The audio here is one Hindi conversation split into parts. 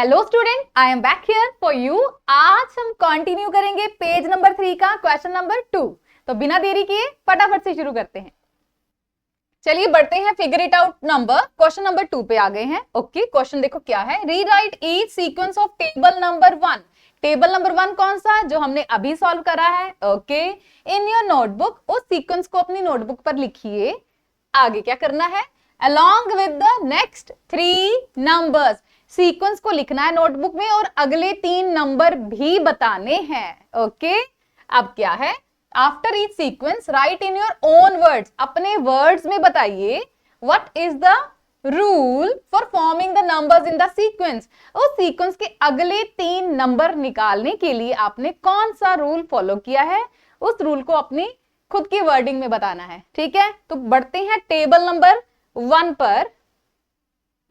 Hello student, I am back here for you. आज हम कंटिन्यू करेंगे पेज नंबर 3 का क्वेश्चन नंबर 2। तो बिना देरी किए फटाफट से शुरू करते हैं। चलिए बढ़ते हैं figure it out number. Question number 2 पे आ गए हैं। ओके, क्वेश्चन देखो क्या है। Rewrite each sequence of table number 1। Table number 1 कौन सा, जो हमने अभी सॉल्व करा है। ओके, इन योर नोटबुक उस सीक्वेंस को अपनी नोटबुक पर लिखिए। आगे क्या करना है, along with the next 3 numbers। Sequence को लिखना है नोटबुक में और अगले 3 नंबर भी बताने हैं। ओके, अब क्या है, after each sequence right in your own words. अपने वर्ड्स में बताइए what is the rule for forming the numbers in the sequence. उस सीक्वेंस के अगले 3 नंबर निकालने के लिए आपने कौन सा रूल फॉलो किया है, उस रूल को अपनी खुद की वर्डिंग में बताना है। ठीक है, तो बढ़ते हैं टेबल नंबर 1 पर।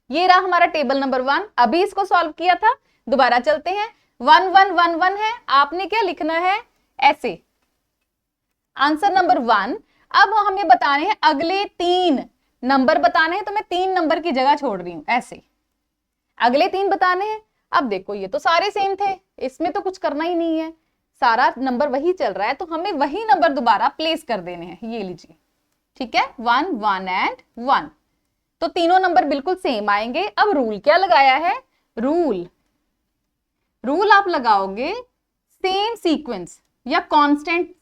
ये रहा हमारा टेबल नंबर 1, अभी इसको सॉल्व किया था। दोबारा चलते हैं। 1 1 1 1 है, आपने क्या लिखना है, ऐसे आंसर नंबर 1। अब हमें बताने हैं अगले 3 नंबर बताने हैं, तो मैं 3 नंबर की जगह छोड़ रही हूं, ऐसे अगले 3 बताने हैं। अब देखो ये तो सारे सेम थे, इसमें तो कुछ करना ही नहीं है, सारा नंबर वही चल रहा है, तो हमें वही नंबर दोबारा प्लेस कर देने हैं। ये लीजिए, ठीक है, 1 1 एंड 1, तो तीनों नंबर बिल्कुल सेम आएंगे। अब रूल क्या लगाया है, रूल आप लगाओगे सेम सीक्वेंस या कांस्टेंट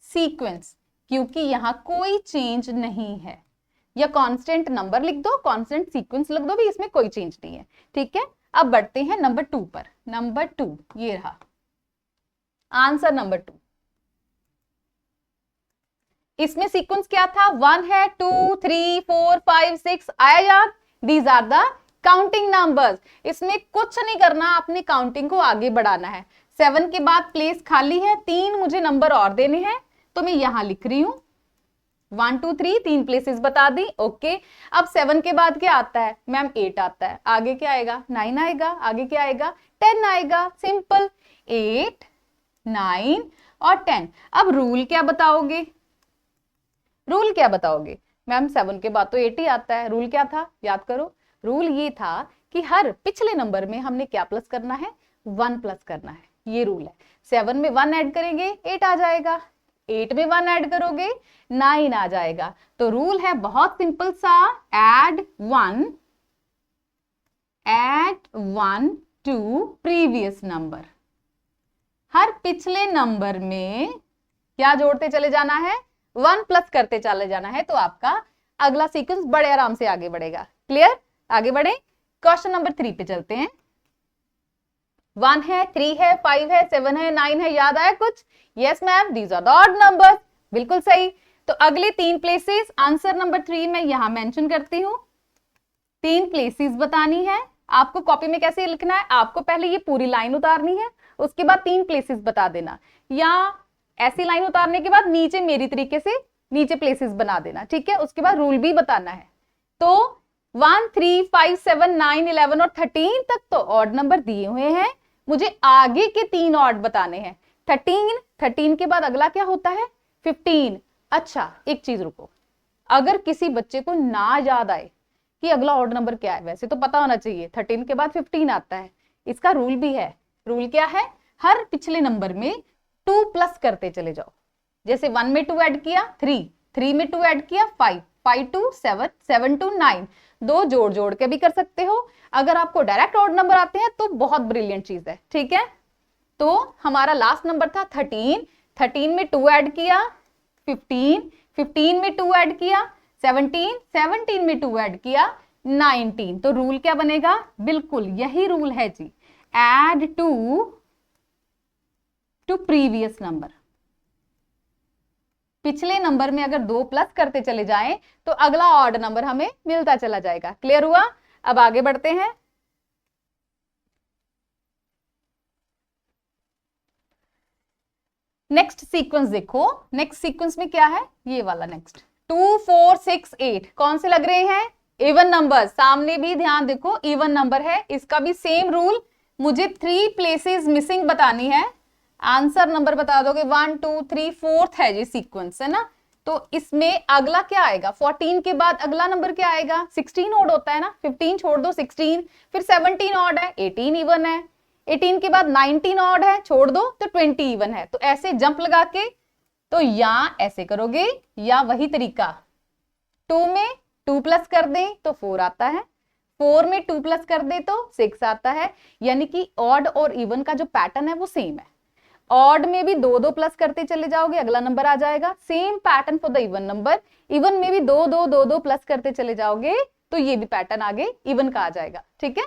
सीक्वेंस, क्योंकि यहां कोई चेंज नहीं है। या कांस्टेंट नंबर लिख दो, कांस्टेंट सीक्वेंस लिख दो भी, इसमें कोई चेंज नहीं है। ठीक है, अब बढ़ते हैं नंबर 2 पर। नंबर 2 ये रहा आंसर नंबर 2। इसमें सीक्वेंस क्या था, 1 है, 2 3 4 5 6 आया याद। These are the counting numbers. इसमें कुछ नहीं करना, अपनी काउंटिंग को आगे बढ़ाना है। 7 के बाद प्लेस खाली है, 3 मुझे नंबर और देने हैं, तो मैं यहां लिख रही हूं 1 2 3, 3 प्लेसेस बता दी। ओके, अब 7 के बाद क्या आता है मैम, 8 आता है। आगे क्या आएगा, 9 आएगा। आगे क्या आएगा, 10 आएगा। सिंपल, 8 9 और 10। अब रूल क्या बताओगे, मैम 7 के बाद तो 8 ही आता है। रूल क्या था, याद करो। रूल ये था कि हर पिछले नंबर में हमने क्या प्लस करना है, 1 प्लस करना है। ये रूल है। 7 में 1 ऐड करेंगे 8 आ जाएगा, 8 में 1 ऐड करोगे 9 आ जाएगा। तो रूल है बहुत सिंपल सा, ऐड 1 टू प्रीवियस नंबर। हर पिछले नंबर में क्या जोड़ते चले जाना है, 1 प्लस करते चले जाना है, तो आपका अगला सीक्वेंस बड़े आराम से आगे बढ़ेगा। क्लियर, आगे बढ़े। क्वेश्चन नंबर 3 पे चलते हैं। 1 है, 3 है, 5 है, 7 है, 9 है, याद आया कुछ। Yes ma'am, these are the odd numbers. बिल्कुल सही। तो अगले 3 प्लेसेस आंसर नंबर 3 में यहां मेंशन करती हूं। 3 प्लेसेस बतानी है आपको। कॉपी में कैसे लिखना है, आपको पहले ये पूरी लाइन उतारनी है, उसके बाद 3 प्लेसेस बता देना, या ऐसी लाइन उतारने के बाद नीचे मेरी तरीके से नीचे प्लेसेस बना देना। ठीक है, उसके बाद रूल भी बताना है। तो 1 3 5 7 9 11 और 13 तक तो ऑड नंबर दिए हुए हैं, मुझे आगे के 3 ऑड बताने हैं। 13 के बाद अगला क्या होता है, 15। अच्छा एक चीज रुको, अगर किसी बच्चे को ना याद आए कि अगला ऑड नंबर क्या है, वैसे तो पता होना चाहिए, 13 के बाद 15 आता है। इसका रूल भी है। रूल क्या है, हर पिछले नंबर में 2 प्लस करते चले जाओ। जैसे 1 में 2 ऐड किया 3 में 2 ऐड किया 5 टू 7 7 टू 9। 2 जोड़ जोड़ के भी कर सकते हो। अगर आपको डायरेक्ट ऑड नंबर आते हैं तो बहुत ब्रिलियंट चीज है। ठीक है, तो हमारा लास्ट नंबर था 13 में 2 ऐड किया 15 में 2 ऐड किया 17 में 2 ऐड किया 19। तो रूल क्या बनेगा, बिल्कुल यही रूल है जी, ऐड टू प्रीवियस नंबर। पिछले नंबर में अगर 2 प्लस करते चले जाएं तो अगला ऑड नंबर हमें मिलता चला जाएगा। क्लियर हुआ। अब आगे बढ़ते हैं। नेक्स्ट सीक्वेंस देखो, नेक्स्ट सीक्वेंस में क्या है, ये वाला नेक्स्ट 2 4 6 8 कौन से लग रहे हैं, इवन नंबर। सामने भी ध्यान देखो, इवन नंबर है। इसका भी सेम रूल, मुझे 3 प्लेसेस मिसिंग बतानी है। आंसर नंबर बता दोगे 1 2 3 4th है जी सीक्वेंस, है ना। तो इसमें अगला क्या आएगा, 14 के बाद अगला नंबर क्या आएगा, 16 ऑड होता है ना, 15 छोड़ दो 16, फिर 17 ऑड है, 18 इवन है, 18 के बाद 19 ऑड है, छोड़ दो तो 20 इवन है। तो ऐसे जंप लगा के, तो या ऐसे करोगे या वही तरीका, 2 में 2 प्लस कर दें तो 4 आता है, 4 में 2 प्लस कर दे तो 6 आता है। यानी कि ऑड और इवन का जो पैटर्न है वो सेम है। ऑड में भी 2 प्लस करते चले जाओगे, अगला नंबर आ जाएगा। Same pattern for the even number, even में भी 2 प्लस करते चले जाओगे तो ये भी पैटर्न आगे इवन का आ जाएगा। ठीक है,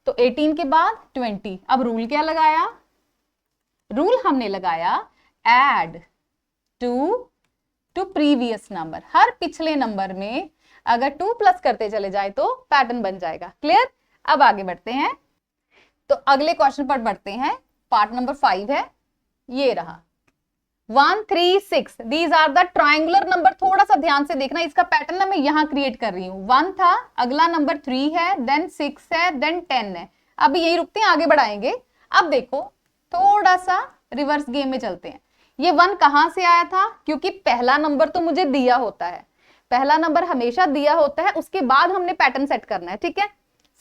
तो 18 के बाद 20। अब रूल क्या लगाया, रूल हमने लगाया एड टू प्रीवियस नंबर। हर पिछले नंबर में अगर 2 प्लस करते चले जाए तो पैटर्न बन जाएगा। क्लियर। अब आगे बढ़ते हैं, तो अगले क्वेश्चन पर बढ़ते हैं। पार्ट नंबर 5 है, ये रहा 1 3 6। These are the triangular number. थोड़ा सा ध्यान से देखना, इसका पैटर्न ना मैं यहां क्रिएट कर रही हूं। 1 था, अगला नंबर 3 है, देन 6 है, देन 10 है। अभी यही रुकते हैं, आगे बढ़ाएंगे। अब देखो थोड़ा सा रिवर्स गेम में चलते हैं। ये 1 कहां से आया था, क्योंकि पहला नंबर तो मुझे दिया होता है, पहला नंबर हमेशा दिया होता है, उसके बाद हमने पैटर्न सेट करना है। ठीक है,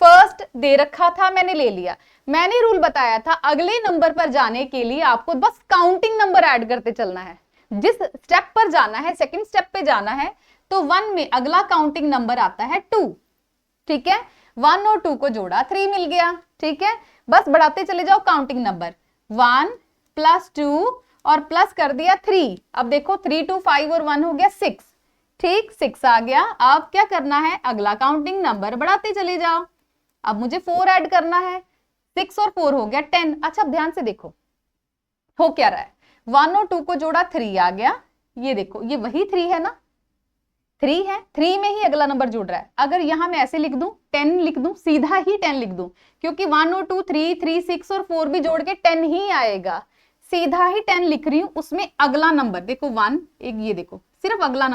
फर्स्ट दे रखा था, मैंने ले लिया। मैंने रूल बताया था अगले नंबर पर जाने के लिए आपको बस काउंटिंग नंबर ऐड करते चलना है। जिस स्टेप पर जाना है, सेकंड स्टेप पे जाना है, तो 1 में अगला काउंटिंग नंबर आता है 2। ठीक है, 1 और 2 को जोड़ा 3 मिल गया। ठीक है, बस बढ़ाते चले जाओ काउंटिंग नंबर, 1 प्लस 2 और प्लस कर दिया 3। अब देखो 3 2 5 और 1 हो गया 6। ठीक, 6 आ गया। अब क्या करना है, अगला काउंटिंग नंबर बढ़ाते चले जाओ। अब मुझे 4 ऐड करना है, 6 और 4 हो गया 10। अच्छा ध्यान से देखो हो क्या रहा है, 1 और 2 को जोड़ा 3 आ गया। ये देखो ये वही 3 है ना, 3 है, 3 में ही अगला नंबर जुड़ रहा है। अगर यहां मैं ऐसे लिख दूं, 10 लिख दूं, सीधा ही 10 लिख दूं, क्योंकि 1 और 2 3 3 6 और 4 भी जोड़ के 10 ही आएगा। सीधा ही 10 लिख रही हूं, उसमें अगला नंबर देखो 1, एक ये देखो सिर्फ अगला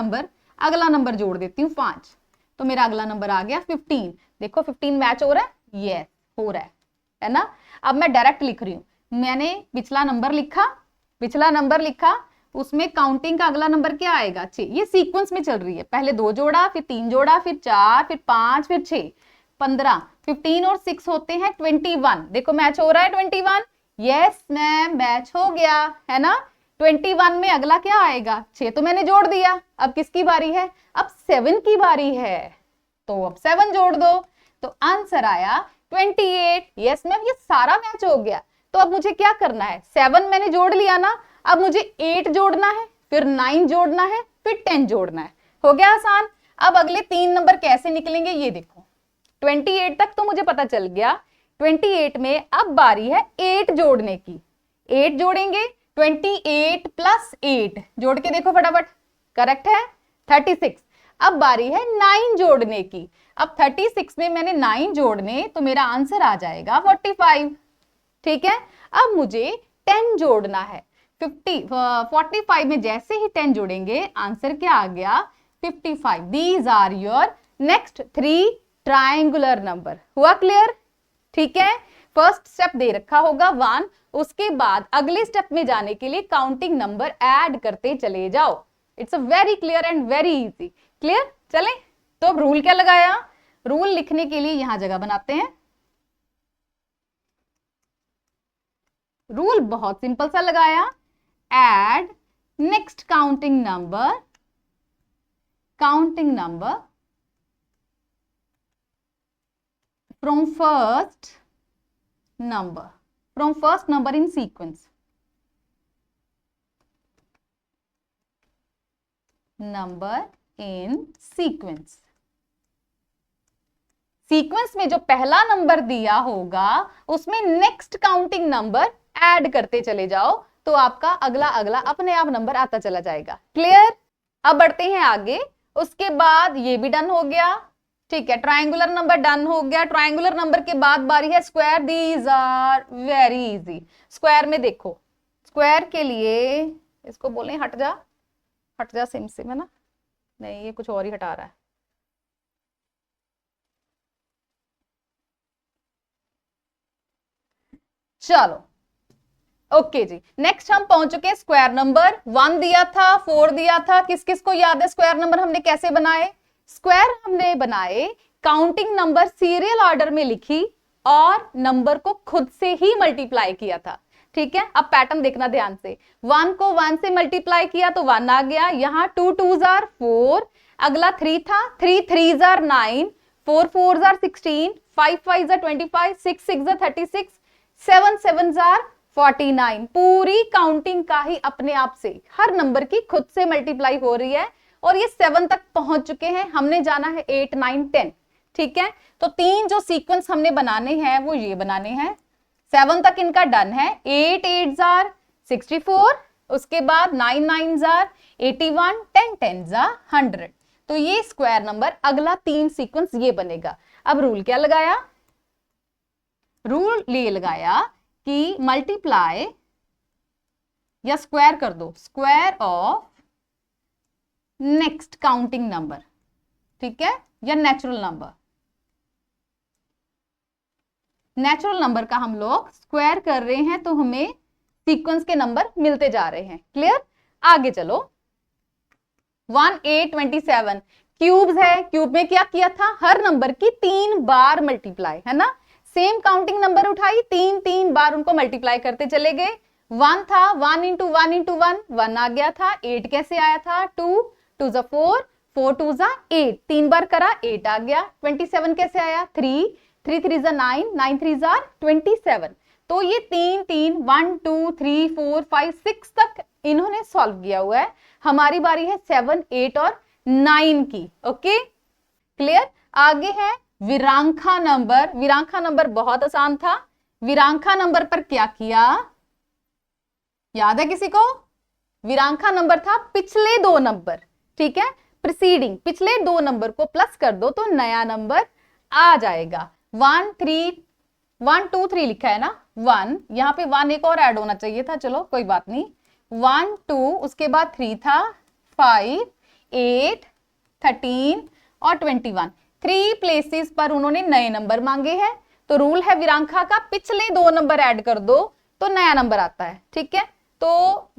नंबर जोड़ देती हूँ 5, तो मेरा अगला नंबर आ गया 15। देखो 15 मैच हो रहा है, यस हो रहा है ना। अब मैं डायरेक्ट लिख रही हूँ, मैंने पिछला नंबर लिखा, उसमें काउंटिंग का अगला नंबर क्या आएगा 6। ये सीक्वेंस में चल रही है, पहले 2 जोड़ा, फिर 3 जोड़ा, फिर 4, फिर 5, फिर 6, 15, 15 और 6 होते हैं 21। देखो मैच हो रहा है 21, यस मैम मैच हो गया है ना। 21 में अगला क्या आएगा 6, तो मैंने जोड़ दिया। अब किसकी बारी है, अब 7 की बारी है, तो अब 7 जोड़ दो, तो आंसर आया 28। यस मैम ये सारा मैच हो गया। तो अब मुझे क्या करना है, 7 मैंने जोड़ लिया ना, अब मुझे 8 जोड़ना है, फिर 9 जोड़ना है, फिर 10 जोड़ना है। हो गया आसान। अब अगले 3 नंबर कैसे निकलेंगे ये देखो, 28 तक तो मुझे पता चल गया। 28 में अब बारी है 8 जोड़ने की, 8 जोड़ेंगे, 28 प्लस 8 जोड़ के देखो फटाफट, करेक्ट है 36। अब बारी है 9 जोड़ने की, अब 36 में मैंने 9 जोड़ने, तो मेरा आंसर आ जाएगा 45। ठीक है, अब मुझे 10 जोड़ना है, 45 में जैसे ही 10 जोड़ेंगे आंसर क्या आ गया 55। These are your next 3 triangular number. हुआ क्लियर। ठीक है, फर्स्ट स्टेप दे रखा होगा 1, उसके बाद अगले स्टेप में जाने के लिए काउंटिंग नंबर ऐड करते चले जाओ। It's a very clear and very easy. Clear, चले तो अब रूल क्या लगाया, रूल लिखने के लिए यहां जगह बनाते हैं। रूल बहुत सिंपल सा लगाया, add next counting number from first number in sequence, sequence में जो पहला नंबर दिया होगा उसमें नेक्स्ट काउंटिंग नंबर ऐड करते चले जाओ, तो आपका अगला अपने आप नंबर आता चला जाएगा। क्लियर। अब बढ़ते हैं आगे, उसके बाद ये भी डन हो गया। ठीक है, ट्रायंगुलर नंबर डन हो गया। ट्रायंगुलर नंबर के बाद बारी है square. These are very easy. Square में देखो, स्क्वायर के लिए इसको बोले हट जा सिम है ना, नहीं ये कुछ और ही हटा रहा है। चलो ओके जी, नेक्स्ट हम पहुंच चुके हैं स्क्वायर नंबर। 1 दिया था, 4 दिया था, किस किस को याद है स्क्वायर नंबर हमने कैसे बनाए? स्क्वायर हमने बनाए, काउंटिंग नंबर सीरियल ऑर्डर में लिखी और नंबर को खुद से ही मल्टीप्लाई किया था। ठीक है, अब पैटर्न देखना ध्यान से। 1 को 1 से मल्टीप्लाई किया तो 1 आ गया, यहाँ 2 2s are 4, अगला 3 था, 3 3s are 9, 4 4s are 16, 5 5s are 25, 6 6s are 36, 7 7s are 49। पूरी काउंटिंग का ही अपने आप से हर नंबर की खुद से मल्टीप्लाई हो रही है और ये 7 तक पहुंच चुके हैं। हमने जाना है 8 9 10। ठीक है, तो 3 जो सीक्वेंस हमने बनाने हैं वो ये बनाने हैं। 7 तक इनका डन है। 8 8s are 64, उसके बाद 9 9s are 81, 10 10s are 100। तो ये स्क्वायर नंबर अगला 3 सीक्वेंस ये बनेगा। अब रूल क्या लगाया? रूल ये लगाया कि मल्टीप्लाई या स्क्वायर कर दो, square of next counting number. ठीक है, या नेचुरल नंबर। नेचुरल नंबर का हम लोग स्क्वायर कर रहे हैं तो हमें सीक्वेंस के नंबर मिलते जा रहे हैं। क्लियर? आगे चलो। 1 8 27 क्यूब्स है। क्यूब में क्या किया था? हर नंबर की 3 बार मल्टीप्लाई, है ना? सेम काउंटिंग नंबर उठाई, 3 बार उनको मल्टीप्लाई करते चले गए। 1 था, 1 इंटू 1 इंटू 1, 1 आ गया था। 8 कैसे आया था? 2 2 4, 4 2 8, 3 बार करा, 8 आ गया। 27 कैसे आया? 3 3 3 9, 9 3 27। तो ये 3 3 1 2 3 4 5 6 तक इन्होंने सॉल्व किया हुआ है। हमारी बारी है 7 8 और 9 की। Okay, clear? आगे है विरांखा नंबर। विरांखा नंबर बहुत आसान था। विरांखा नंबर पर क्या किया, याद है किसी को? विरांखा नंबर था पिछले 2 नंबर। ठीक है, प्रीसीडिंग पिछले 2 नंबर को प्लस कर दो तो नया नंबर आ जाएगा। 1 3 1 2 3 लिखा है ना, 1, यहाँ पे 1 एक और ऐड होना चाहिए था, चलो कोई बात नहीं। 1 2, उसके बाद 3 था, 5 8 13 और 21। 3 प्लेसेस पर उन्होंने नए नंबर मांगे हैं। तो रूल है विरांखा का, पिछले 2 नंबर ऐड कर दो तो नया नंबर आता है। ठीक है, तो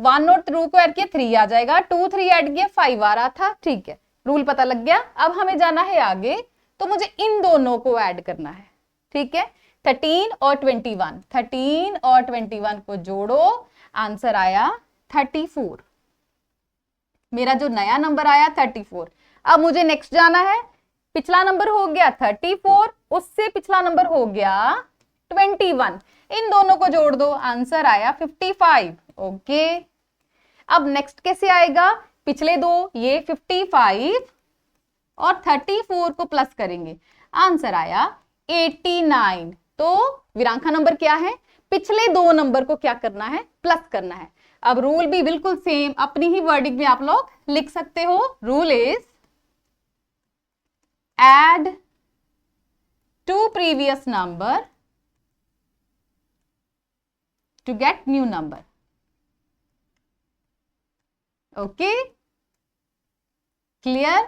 1 और 2 को ऐड किया 3 आ जाएगा, 2 3 ऐड किया 5 आ रहा था। ठीक है, रूल पता लग गया। अब हमें जाना है आगे, तो मुझे इन दोनों को ऐड करना है। ठीक है, 13 और 21, 13 और 21 को जोड़ो, आंसर आया 34। मेरा जो नया नंबर आया 34। अब मुझे नेक्स्ट जाना है, पिछला नंबर हो गया 34, उससे पिछला नंबर हो गया 21, इन दोनों को जोड़ दो, आंसर आया 55। ओके, अब नेक्स्ट कैसे आएगा? पिछले 2 ये 55 और 34 को प्लस करेंगे, आंसर आया 89। तो विरांखा नंबर क्या है? पिछले 2 नंबर को क्या करना है? प्लस करना है। अब रूल भी बिल्कुल सेम अपनी ही वर्डिंग में आप लोग लिख सकते हो। Rule is add 2 previous number to get new number. Okay, clear?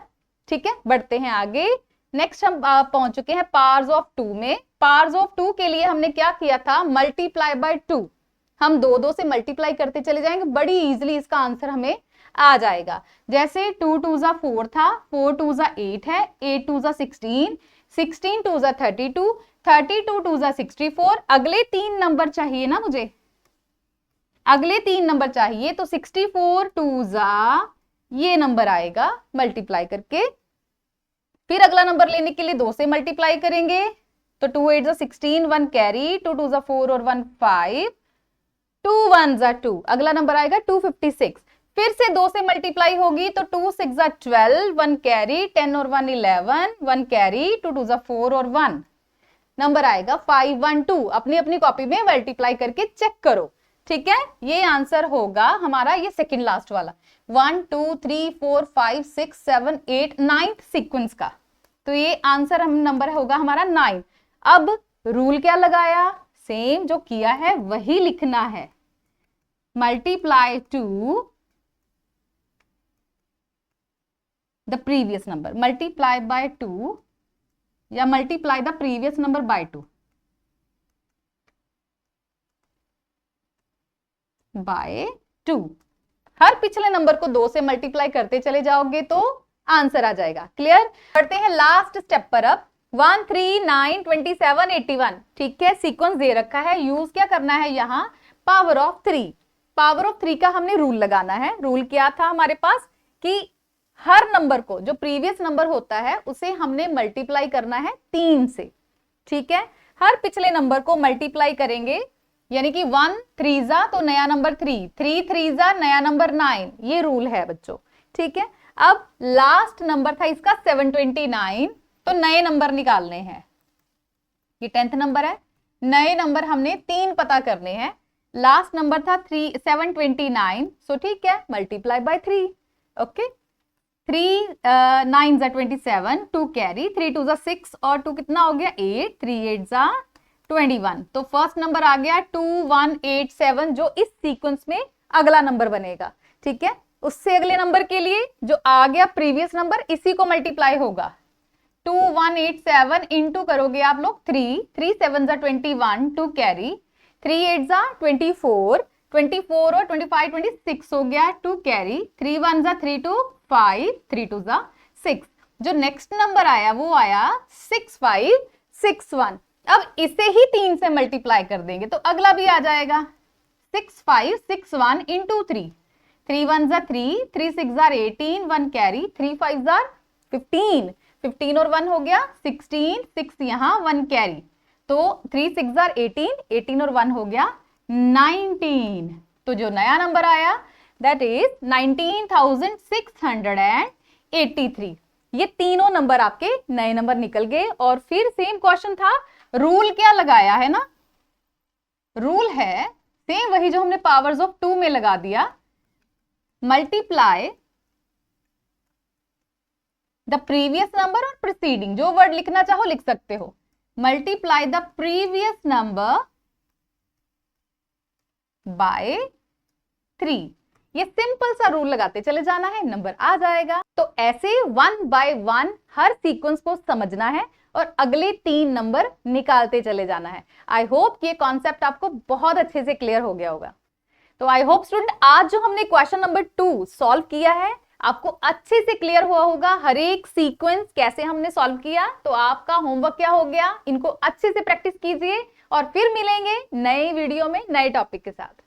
ठीक है, बढ़ते हैं आगे। नेक्स्ट हम पहुंच चुके हैं पार्स ऑफ 2 में। पार्स ऑफ 2 के लिए हमने क्या किया था? Multiply by 2। हम 2 2 से मल्टीप्लाई करते चले जाएंगे, बड़ी इजीली इसका आंसर हमें आ जाएगा। जैसे 2 2 4 था, 4 2 8 है, 8 2 16, 16 2 32, 32 2 64। अगले 3 नंबर चाहिए ना मुझे, अगले 3 नंबर चाहिए, तो 64 2 ये नंबर आएगा मल्टीप्लाई करके। फिर अगला नंबर लेने के लिए 2 से मल्टीप्लाई करेंगे, तो 2 8 16, 1 कैरी, 2 2 4 और 1 5, 2 1 2, अगला नंबर आएगा 256। फिर से 2 से मल्टीप्लाई होगी तो 2 6 12, 1 कैरी, 10 और 1 11, 1 कैरी, 2 2 4 और 1, नंबर आएगा 512। अपनी अपनी कॉपी में मल्टीप्लाई करके चेक करो। ठीक है, ये आंसर होगा हमारा, ये सेकंड लास्ट वाला 1 2 3 4 5 6 7 8 9 सीक्वेंस का। तो ये आंसर हम नंबर होगा हमारा 9। अब रूल क्या लगाया? सेम जो किया है वही लिखना है। Multiply to the previous number, multiply by 2 या multiply the previous number by 2। By 2। हर पिछले नंबर को 2 से मल्टीप्लाई करते चले जाओगे तो आंसर आ जाएगा। क्लियर? बढ़ते हैं लास्ट स्टेप पर। अब 1 3 9 27 81, ठीक है, सीक्वेंस दे रखा है। यूज क्या करना है यहाँ? Power of 3। पावर ऑफ 3 का हमने रूल लगाना है। रूल क्या था हमारे पास कि हर नंबर को, जो प्रीवियस नंबर होता है, उसे हमने मल्टीप्लाई करना है 3 से। ठीक है, हर पिछले नंबर को मल्टीप्लाई करेंगे, यानी कि 1 3 जा तो नया नंबर 3, 3 3 जा नया नंबर 9। ये रूल है बच्चों। ठीक है, अब लास्ट नंबर था इसका 729, तो नए नंबर निकालने हैं। ये 10th नंबर है, नए नंबर हमने 3 पता करने हैं। लास्ट नंबर था 729, सो ठीक है, मल्टीप्लाई बाय 3। ओके, 3 9 जा 27, 2 कैरी, 3 2 जा 6 और 2 कितना हो गया 8, 3 8 जा 21। तो फर्स्ट नंबर आ गया 2187, जो इस सीक्वेंस में अगला नंबर बनेगा। ठीक है, उससे अगले नंबर के लिए जो आ गया प्रीवियस नंबर, इसी को मल्टीप्लाई होगा। 2187 इंटू करोगे आप लोग 3, 3 7 जा 21, 2 कैरी, 3 8 जा 24, 24 और 25 26 हो गया, 2 कैरी, 3 1 जा 3 2 5, 3 2 जा 6। जो नेक्स्ट नंबर आया वो आया 6561। अब इसे ही 3 से मल्टीप्लाई कर देंगे तो अगला भी आ जाएगा 6561 इंटू 3, 3 1 जा 3, 3 6 जा 18, 1 कैरी, 3 5 जा 15, 15 और 1 हो गया 16, 6 यहाँ 1 कैरी, तो 3 6 जा 18, 18 और 1 हो गया 19। तो जो नया नंबर आया दैट इज 19,683। ये तीनों नंबर आपके नए नंबर निकल गए। और फिर सेम क्वेश्चन था, रूल क्या लगाया है ना? रूल है सेम वही जो हमने पावर्स ऑफ 2 में लगा दिया, मल्टीप्लाई द प्रीवियस नंबर और प्रीसीडिंग। जो वर्ड लिखना चाहो लिख सकते हो। Multiply the previous number bye 3। ये सिंपल सा रूल लगाते चले जाना है, नंबर आ जाएगा। तो ऐसे 1 बाय 1 हर सीक्वेंस को समझना है और अगले 3 नंबर निकालते चले जाना है। आई होप कि ये कॉन्सेप्ट आपको बहुत अच्छे से क्लियर हो गया होगा। तो आई होप स्टूडेंट आज जो हमने क्वेश्चन नंबर 2 सॉल्व किया है आपको अच्छे से क्लियर हुआ होगा। हर एक सीक्वेंस कैसे हमने सॉल्व किया। तो आपका होमवर्क क्या हो गया, इनको अच्छे से प्रैक्टिस कीजिए और फिर मिलेंगे नए वीडियो में नए टॉपिक के साथ।